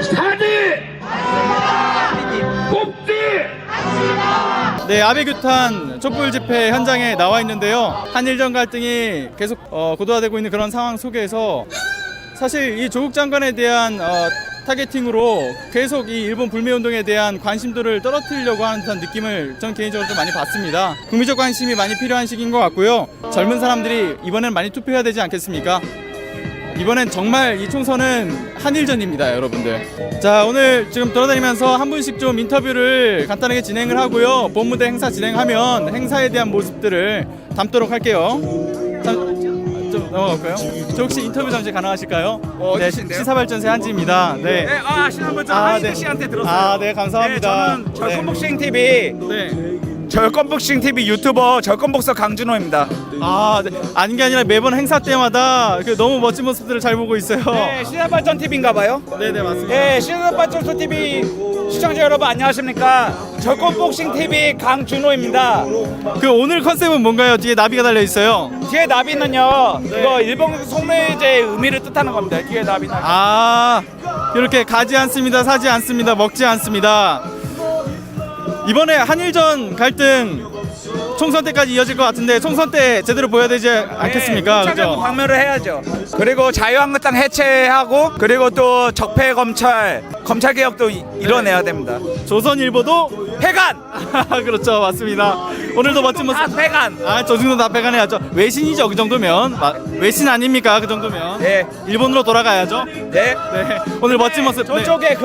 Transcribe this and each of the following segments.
사지 뽑지. 네, 아베규탄 촛불 집회 현장에 나와 있는데요. 한일전 갈등이 계속 고도화되고 있는 그런 상황 속에서 사실 이 조국 장관에 대한 타겟팅으로 계속 이 일본 불매운동에 대한 관심도를 떨어뜨리려고 하는 듯한 느낌을 전 개인적으로 좀 많이 받습니다. 국민적 관심이 많이 필요한 시기인 것 같고요. 젊은 사람들이 이번엔 많이 투표해야 되지 않겠습니까? 이번엔 정말 이 총선은 한일전입니다, 여러분들. 자, 오늘 지금 돌아다니면서 한 분씩 좀 인터뷰를 간단하게 진행을 하고요. 본무대 행사 진행하면 행사에 대한 모습들을 담도록 할게요. 자, 좀 넘어갈까요? 저 혹시 인터뷰 잠시 가능하실까요? 네, 시사발전소의 한지입니다. 네. 네, 시사발전소 한희대 씨한테 들었어요. 아, 네, 감사합니다. 네, 저는 절권복싱 TV, 네. 절권복싱 TV 유튜버 절권복서 강준호입니다. 아, 네. 아닌 게 아니라 매번 행사 때마다 너무 멋진 모습들을 잘 보고 있어요. 네, 시사발전 TV인가봐요. 네, 네, 맞습니다. 네, 시사발전소 TV 시청자 여러분 안녕하십니까? 절권복싱 TV 강준호입니다. 오늘 컨셉은 뭔가요? 뒤에 나비가 달려 있어요. 뒤에 나비는요, 이거 일본 속내제의 의미를 뜻하는 겁니다. 뒤에 나비는. 아, 이렇게 가지 않습니다, 사지 않습니다, 먹지 않습니다. 이번에 한일전 갈등 총선 때까지 이어질 것 같은데 총선 때 제대로 보여야 되지 않겠습니까? 네, 그죠? 광면을 해야죠. 그리고 자유한국당 해체하고 그리고 또 적폐 검찰 개혁도 이뤄내야 됩니다. 조선일보도 폐간. 그렇죠, 맞습니다. 오늘도 멋진 모습. 다 폐간. 아, 저 정도 다 폐간해야죠. 외신이죠, 그 정도면. 외신 아닙니까, 그 정도면. 네. 일본으로 돌아가야죠. 네. 네. 오늘 멋진 모습. 저쪽에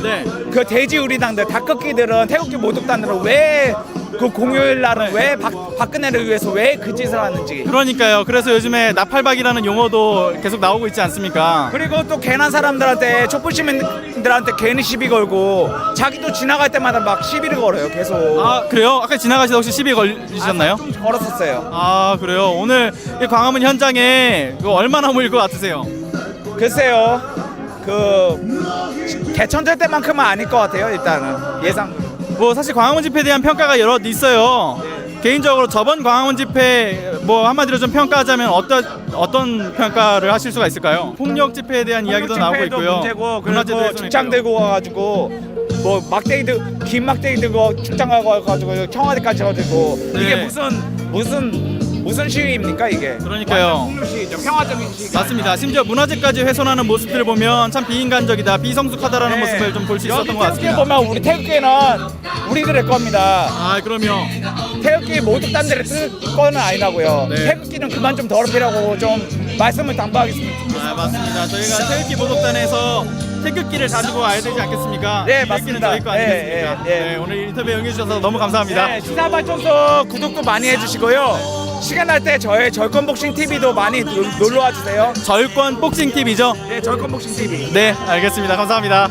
네. 그 돼지 우리당들, 닭꺾기들은 태극기 모독단들은 왜 그 공휴일 날은 왜 박근혜를 위해서 왜 그 짓을 하는지. 그러니까요. 그래서 요즘에 나팔박이라는 용어도 계속 나오고 있지 않습니까? 그리고 또 괜한 사람들한테 촛불 시민들한테 괜히 시비 걸고 자기도 지나갈 때마다 막 시비를 걸어요. 계속. 아, 그래요? 아까 지나가시다 혹시 시비 걸리셨나요? 좀 걸었었어요. 아, 그래요. 오늘 이 광화문 현장에 얼마나 모일 것 같으세요? 글쎄요. 개천절 때만큼은 아닐 것 같아요. 일단은 예상. 뭐 사실 광화문 집회에 대한 평가가 여러 있어요. 개인적으로 저번 광화문 집회 한마디로 좀 평가하자면 어떤 평가를 하실 수가 있을까요? 폭력 집회에 대한 이야기도 나오고 있고요. 문제고, 그리고 축장 들고 와가지고 긴 막대기 들고 축장 가가지고 청와대까지 가지고 네. 이게 무슨 시위입니까 이게? 그러니까요. 시위죠. 평화적인 시위. 맞습니다. 심지어 문화재까지 훼손하는 모습들을 보면 참 비인간적이다, 비성숙하다라는 모습을 좀 볼 수 있었던 것 여기 태극기 같습니다. 보면 우리 태극기는 우리들의 겁니다. 아, 그럼요. 태극기 모두 딴 데를 쓸 거는 아니라고요. 네. 태극기는 그만 좀 더럽히라고 좀 말씀을 당부하겠습니다. 아, 맞습니다. 저희가 태극기 보도단에서 태극기를 가지고 와야 되지 않겠습니까? 네, 태극기는 맞습니다. 저희 거 아니겠습니까? 네, 오늘 인터뷰 응해주셔서 너무 감사합니다. 네, 시사발전소 구독도 많이 해주시고요. 시간 날 때 저의 절권복싱 TV도 많이 놀러와 주세요. 절권 복싱 TV죠? 네, 절권복싱 TV. 네, 알겠습니다. 감사합니다.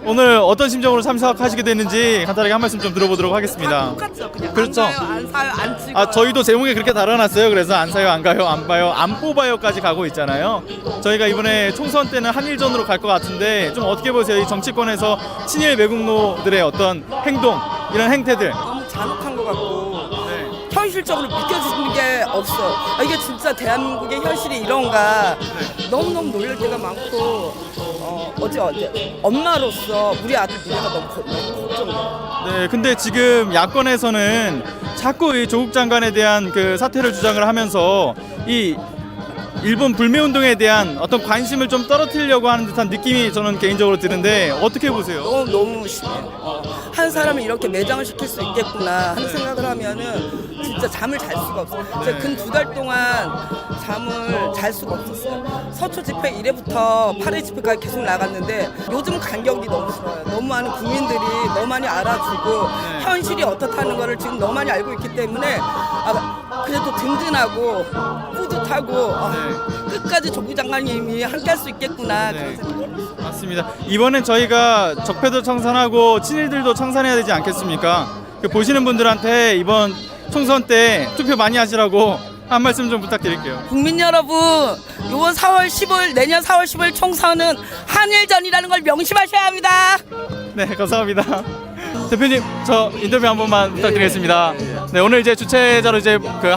오늘 어떤 심정으로 참석하시게 됐는지 간단하게 한 말씀 좀 들어보도록 하겠습니다. 똑같죠. 그냥 그렇죠. 안 가요, 안 사요, 안 찍어요. 아, 저희도 제목에 그렇게 달아놨어요. 그래서 안 사요, 안 가요, 안 봐요, 안 뽑아요까지 가고 있잖아요. 저희가 이번에 총선 때는 한일전으로 갈 것 같은데 좀 어떻게 보세요? 이 정치권에서 친일 매국노들의 어떤 행동, 이런 행태들. 너무 잔혹한 것 같고 네. 현실적으로 믿겨지는 게 없어. 이게 진짜 대한민국의 현실이 이런가. 너무너무 놀랄 때가 많고 어제 엄마로서 우리 아들 미래가 너무 걱정돼. 네, 근데 지금 야권에서는 자꾸 이 조국 장관에 대한 그 사퇴를 주장을 하면서 이 일본 불매운동에 대한 어떤 관심을 좀 떨어뜨리려고 하는 듯한 느낌이 저는 개인적으로 드는데 어떻게 보세요? 너무 심해요. 한 사람을 이렇게 매장을 시킬 수 있겠구나 하는 생각을 하면은 진짜 잠을 잘 수가 없어요. 제가 근 2달 동안 잠을 잘 수가 없었어요. 서초 집회 1회부터 8회 집회까지 계속 나갔는데 요즘 간격이 너무 싫어요. 너무 많은 국민들이 너무 많이 알아주고 현실이 어떻다는 거를 지금 너무 많이 알고 있기 때문에 그래도 든든하고 뿌듯하고 끝까지 조국 장관님이 함께 할 수 있겠구나. 네. 그런 생각이 맞습니다. 이번엔 저희가 적폐도 청산하고 친일들도 청산해야 되지 않겠습니까? 보시는 분들한테 이번 총선 때 투표 많이 하시라고 한 말씀 좀 부탁드릴게요. 국민 여러분, 이번 4월 15일 내년 4월 15일 총선은 한일전이라는 걸 명심하셔야 합니다. 네, 감사합니다. 대표님, 저 인터뷰 한 번만 부탁드리겠습니다. 네, 오늘 이제 주최자로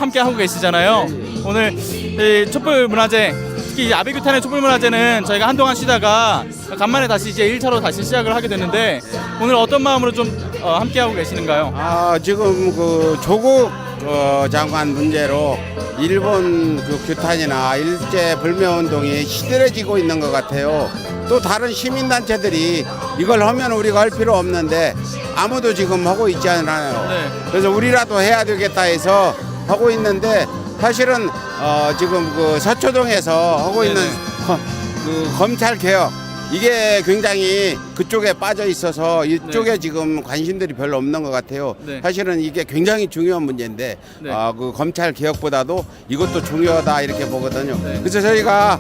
함께 하고 계시잖아요. 오늘 이 촛불 문화제 특히 아베규탄의 촛불문화제는 저희가 한동안 쉬다가 간만에 다시 이제 1차로 다시 시작을 하게 됐는데 오늘 어떤 마음으로 좀 함께하고 계시는가요? 지금 그 조국 장관 문제로 일본 그 규탄이나 일제 불매운동이 시들해지고 있는 것 같아요. 또 다른 시민단체들이 이걸 하면 우리가 할 필요 없는데 아무도 지금 하고 있지 않아요. 네. 그래서 우리라도 해야 되겠다 해서 하고 있는데 사실은 지금 그 서초동에서 하고 있는 그 검찰 개혁 이게 굉장히 그쪽에 빠져 있어서 이쪽에 지금 관심들이 별로 없는 것 같아요. 네. 사실은 이게 굉장히 중요한 문제인데 네. 그 검찰 개혁보다도 이것도 중요하다 이렇게 보거든요. 네. 그래서 저희가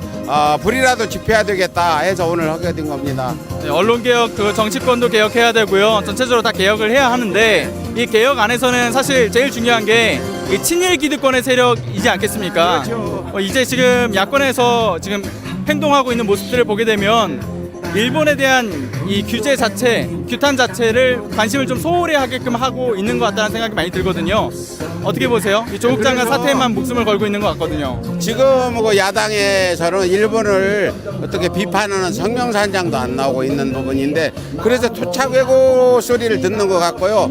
불이라도 지펴야 되겠다 해서 오늘 하게 된 겁니다. 네, 언론 개혁, 그 정치권도 개혁해야 되고요. 전체적으로 다 개혁을 해야 하는데 이 개혁 안에서는 사실 제일 중요한 게 이 친일 기득권의 세력이지 않겠습니까? 그렇죠. 이제 지금 야권에서 지금 행동하고 있는 모습들을 보게 되면 일본에 대한 이 규제 자체, 규탄 자체를 관심을 좀 소홀히 하게끔 하고 있는 것 같다는 생각이 많이 들거든요. 어떻게 보세요? 이 조국 장관 사태에만 목숨을 걸고 있는 것 같거든요. 지금 그 야당에서는 일본을 어떻게 비판하는 성명서 한 장도 안 나오고 있는 부분인데 그래서 토착 왜곡 소리를 듣는 것 같고요.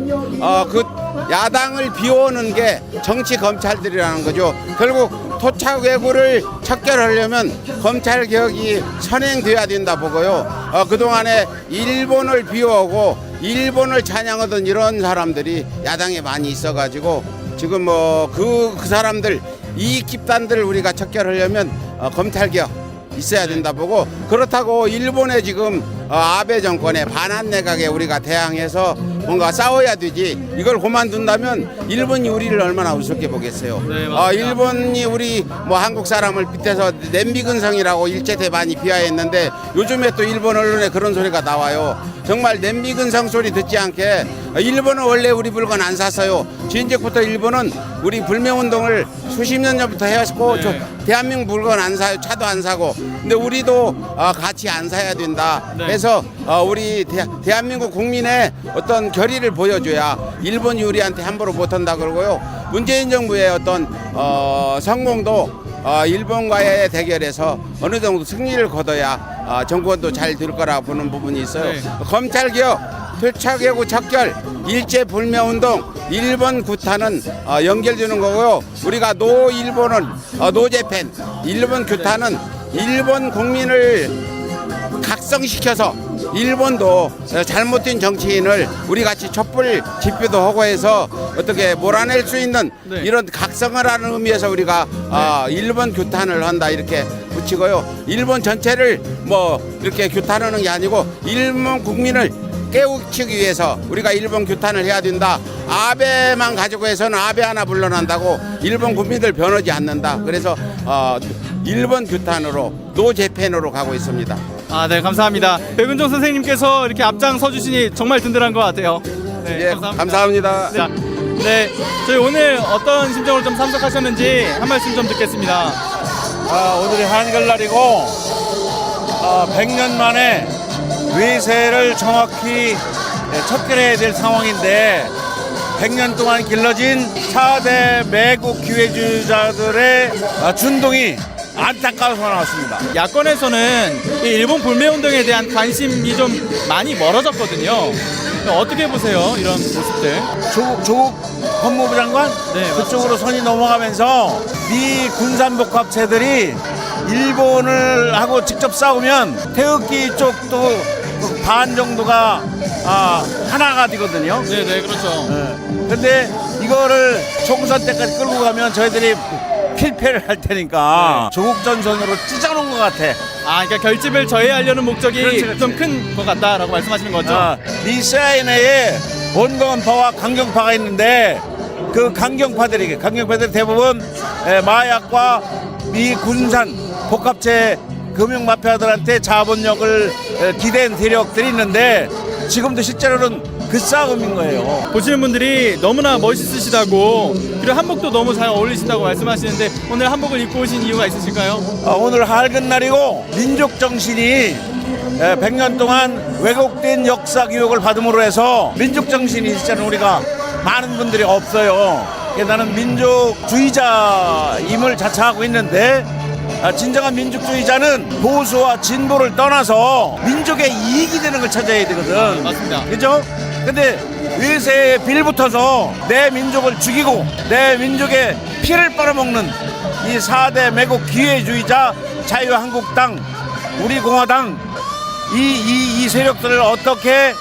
그 야당을 비워오는 게 정치 검찰들이라는 거죠. 결국 토착 왜곡을 척결하려면 검찰 개혁이 선행돼야 된다 보고요. 그동안에 일본을 비워오고 일본을 찬양하던 이런 사람들이 야당에 많이 있어가지고 지금 뭐 그 사람들 이익 집단들을 우리가 척결하려면 검찰 개혁 있어야 된다 보고 그렇다고 일본의 지금 아베 정권의 반한 내각에 우리가 대항해서 뭔가 싸워야 되지 이걸 그만둔다면 일본이 우리를 얼마나 우습게 보겠어요. 네, 맞습니다. 일본이 우리 뭐 한국 사람을 빗대서 냄비근성이라고 일제 때 많이 비하했는데 요즘에 또 일본 언론에 그런 소리가 나와요. 정말 냄비근성 소리 듣지 않게 일본은 원래 우리 물건 안 샀어요. 진즉부터 일본은 우리 불매운동을 수십 년 전부터 해왔고 네. 대한민국 물건 안 사요. 차도 안 사고. 근데 우리도 같이 안 사야 된다. 네. 해서 우리 대한민국 국민의 어떤 결의를 보여줘야 일본이 우리한테 함부로 못한다 그러고요. 문재인 정부의 어떤 성공도 일본과의 대결에서 어느 정도 승리를 거둬야 정권도 잘 될 거라 보는 부분이 있어요. 네. 검찰개혁, 토착외구 척결, 일제 불매운동, 일본 구타는 연결되는 거고요. 우리가 노 일본은 노재팬, 일본 규탄은 일본 국민을 각성시켜서 일본도 잘못된 정치인을 우리 같이 촛불 집회도 하고 해서 어떻게 몰아낼 수 있는 네. 이런 각성을 하는 의미에서 우리가 일본 규탄을 한다 이렇게 붙이고요. 일본 전체를 뭐 이렇게 규탄하는 게 아니고 일본 국민을 깨우치기 위해서 우리가 일본 규탄을 해야 된다. 아베만 가지고 해서는 아베 하나 물러난다고 일본 국민들 변하지 않는다. 그래서 일본 규탄으로 노재팬으로 가고 있습니다. 네, 감사합니다. 백은종 선생님께서 이렇게 앞장서 주시니 정말 든든한 것 같아요. 네, 감사합니다. 자, 네, 저희 오늘 어떤 심정으로 좀 참석하셨는지 한 말씀 좀 듣겠습니다. 오늘이 한글날이고 100년 만에 외세를 정확히 척결해야 될 상황인데 100년 동안 길러진 4대 매국 기회주의자들의 준동이 안타까워서 나왔습니다. 야권에서는 이 일본 불매운동에 대한 관심이 좀 많이 멀어졌거든요. 어떻게 보세요, 이런 모습들? 조국 법무부 장관 네, 그쪽으로 선이 넘어가면서 미 군산복합체들이 일본을 하고 직접 싸우면 태극기 쪽도 반 정도가 하나가 되거든요. 네, 그렇죠. 근데 이거를 총선 때까지 끌고 가면 저희들이 필패를 할 테니까 조국 전선으로 찢어놓은 것 같아. 그러니까 결집을 저해하려는 목적이 그렇지. 좀 큰 것 같다라고 말씀하시는 거죠? 미 사인회에 원광파와 강경파가 있는데 그 강경파들이 대부분 마약과 미 군산 복합체 금융마피아들한테 자본력을 기댄 세력들이 있는데 지금도 실제로는 그 싸움인 거예요. 보시는 분들이 너무나 멋있으시다고 그리고 한복도 너무 잘 어울리신다고 말씀하시는데 오늘 한복을 입고 오신 이유가 있으실까요? 오늘 밝은 날이고 민족 정신이 100년 동안 왜곡된 역사 교육을 받음으로 해서 민족 정신이 진짜는 우리가 많은 분들이 없어요. 나는 민족주의자임을 자처하고 있는데 진정한 민족주의자는 보수와 진보를 떠나서 민족의 이익이 되는 걸 찾아야 되거든. 맞습니다. 그죠? 근데 외세에 빌붙어서 내 민족을 죽이고 내 민족의 피를 빨아먹는 이 4대 매국 기회주의자 자유한국당, 우리공화당 이 세력들을 어떻게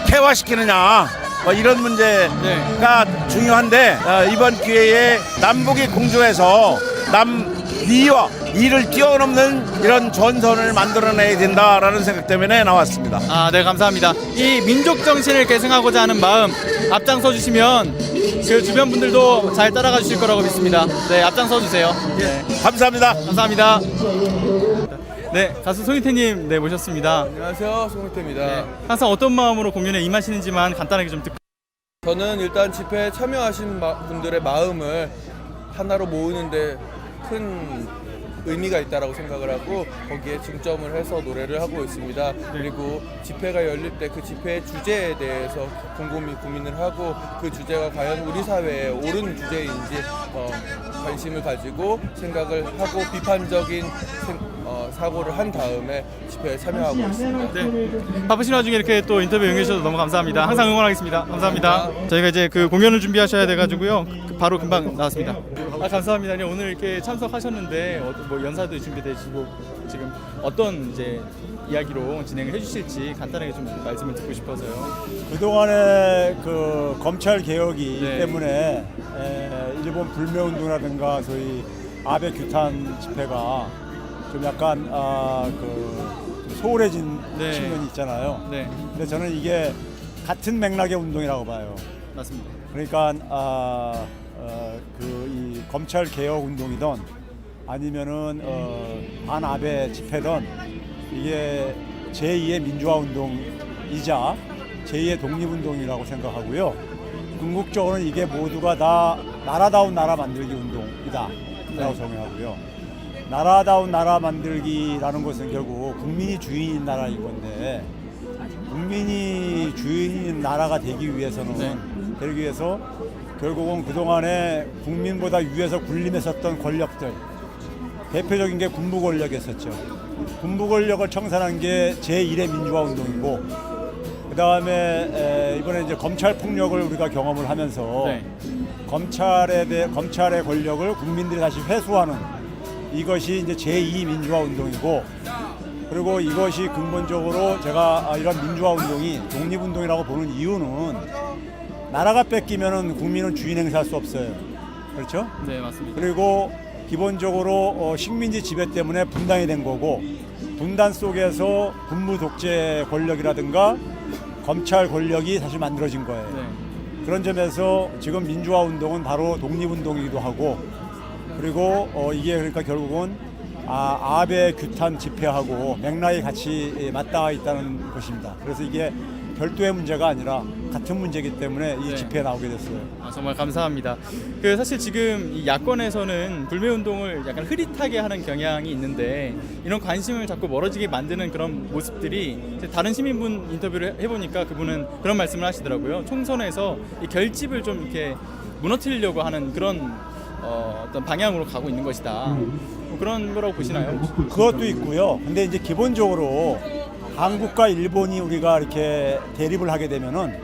퇴화시키느냐 이런 문제가 중요한데 이번 기회에 남북이 공조해서 남위와 이를 뛰어넘는 이런 전선을 만들어내야 된다라는 생각 때문에 나왔습니다. 아, 네, 감사합니다. 이 민족 정신을 계승하고자 하는 마음 앞장서 주시면 그 주변 분들도 잘 따라가 주실 거라고 믿습니다. 네, 앞장서 주세요. 네, 감사합니다. 감사합니다. 네, 가수 송희태님 네 모셨습니다. 안녕하세요, 송희태입니다. 네, 항상 어떤 마음으로 공연에 임하시는지만 간단하게 좀 듣고. 저는 일단 집회에 참여하신 분들의 마음을 하나로 모으는데 큰 의미가 있다라고 생각을 하고 거기에 중점을 해서 노래를 하고 있습니다. 그리고 집회가 열릴 때 그 집회의 주제에 대해서 곰곰이 고민을 하고 그 주제가 과연 우리 사회에 옳은 주제인지 관심을 가지고 생각을 하고 비판적인 사고를 한 다음에 집회에 참여하고 있습니다. 네, 바쁘신 와중에 이렇게 또 인터뷰 응해주셔서 너무 감사합니다. 항상 응원하겠습니다. 감사합니다. 저희가 이제 그 공연을 준비하셔야 돼가지고요. 바로 금방 나왔습니다. 아, 감사합니다. 아니, 오늘 이렇게 참석하셨는데 뭐 연사도 준비되시고 지금 어떤 이제 이야기로 진행을 해주실지 간단하게 좀 말씀을 듣고 싶어서요. 그동안의 그 검찰 개혁이 네. 때문에 일본 불매운동이라든가 소위 아베 규탄 집회가 좀 약간 좀 소홀해진 네. 측면이 있잖아요. 네, 근데 저는 이게 같은 맥락의 운동이라고 봐요. 맞습니다. 그러니까 이 검찰 개혁 운동이든 아니면은 반아베 집회든 이게 제2의 민주화 운동이자 제2의 독립운동이라고 생각하고요. 궁극적으로는 이게 모두가 다 나라다운 나라 만들기 운동이다 라고 정의하고요. 나라다운 나라 만들기라는 것은 결국 국민이 주인인 나라인 건데 국민이 주인인 나라가 되기 위해서는 되기 위해서 결국은 그동안에 국민보다 위에서 군림했었던 권력들 대표적인 게 군부 권력이었었죠. 군부 권력을 청산한 게 제1의 민주화 운동이고 그 다음에 이번에 이제 검찰 폭력을 우리가 경험을 하면서 네. 검찰의 권력을 국민들이 다시 회수하는 이것이 이제 제2 민주화 운동이고 그리고 이것이 근본적으로 제가 이런 민주화 운동이 독립운동이라고 보는 이유는 나라가 뺏기면은 국민은 주인 행사할 수 없어요. 그렇죠? 네, 맞습니다. 그리고 기본적으로 식민지 지배 때문에 분단이 된 거고 분단 속에서 군부 독재 권력이라든가 검찰 권력이 다시 만들어진 거예요. 네. 그런 점에서 지금 민주화 운동은 바로 독립운동이기도 하고 그리고 이게 그러니까 결국은 아베 규탄 집회하고 맥락이 같이 맞닿아 있다는 것입니다. 그래서 이게 별도의 문제가 아니라 같은 문제이기 때문에 이 네. 집회에 나오게 됐어요. 아, 정말 감사합니다. 그 사실 지금 이 야권에서는 불매운동을 약간 흐릿하게 하는 경향이 있는데 이런 관심을 자꾸 멀어지게 만드는 그런 모습들이 다른 시민분 인터뷰를 해보니까 그분은 그런 말씀을 하시더라고요. 총선에서 이 결집을 좀 이렇게 무너뜨리려고 하는 그런 어떤 방향으로 가고 있는 것이다. 뭐 그런 거라고 보시나요? 그것도 있고요. 근데 이제 기본적으로 한국과 일본이 우리가 이렇게 대립을 하게 되면은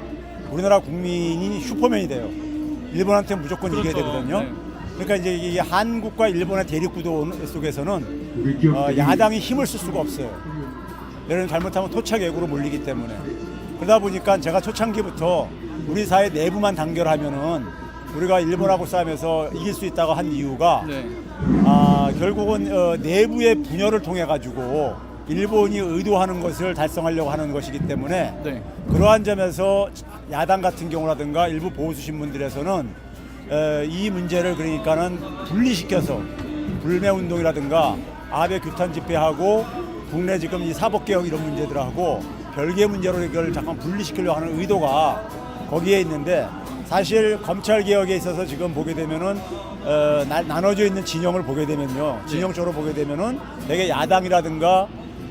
우리나라 국민이 슈퍼맨이 돼요. 일본한테 무조건 그렇죠. 이겨야 되거든요. 네. 그러니까 이제 이 한국과 일본의 대립 구도 속에서는 야당이 힘을 쓸 수가 없어요. 예를 들면 잘못하면 토착애국으로 몰리기 때문에. 그러다 보니까 제가 초창기부터 우리 사회 내부만 단결하면은 우리가 일본하고 싸우면서 이길 수 있다고 한 이유가 네. 결국은 내부의 분열을 통해 가지고 일본이 의도하는 것을 달성하려고 하는 것이기 때문에 네. 그러한 점에서 야당 같은 경우라든가 일부 보수 신문들에서는 이 문제를 그러니까는 분리시켜서 불매 운동이라든가 아베 규탄 집회하고 국내 지금 이 사법개혁 이런 문제들하고 별개의 문제로 이걸 잠깐 분리시키려고 하는 의도가 거기에 있는데 사실 검찰 개혁에 있어서 지금 보게 되면은 나눠져 있는 진영을 보게 되면요, 진영적으로 보게 되면은 되게 야당이라든가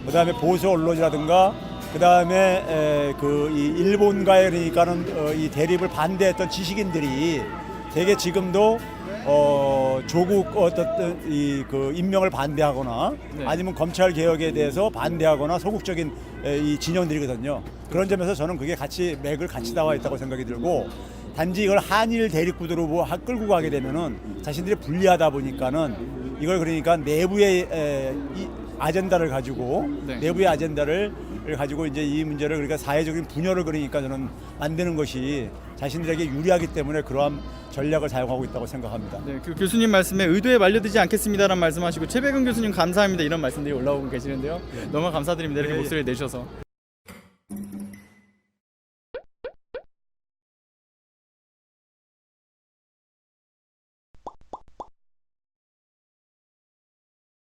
그다음에 보수 언론이라든가 그다음에 이 일본과의 그러니까는 이 대립을 반대했던 지식인들이 되게 지금도 조국 어떤 그 임명을 반대하거나 네. 아니면 검찰 개혁에 대해서 반대하거나 소극적인 이 진영들이거든요. 그런 점에서 저는 그게 같이 맥을 같이 나와 있다고 생각이 들고, 단지 이걸 한일 대립구도로 뭐 끌고 가게 되면은 자신들이 불리하다 보니까는 이걸 그러니까 내부의 이 아젠다를 가지고 네. 내부의 아젠다를 가지고 이제 이 문제를 그러니까 사회적인 분열을 그러니까 저는 만드는 것이 자신들에게 유리하기 때문에 그러한 전략을 사용하고 있다고 생각합니다. 네, 그 교수님 말씀에 의도에 말려들지 않겠습니다라는 말씀하시고 최백은 교수님 감사합니다 이런 말씀들이 올라오고 계시는데요. 너무 감사드립니다. 이렇게 목소리를 내주셔서.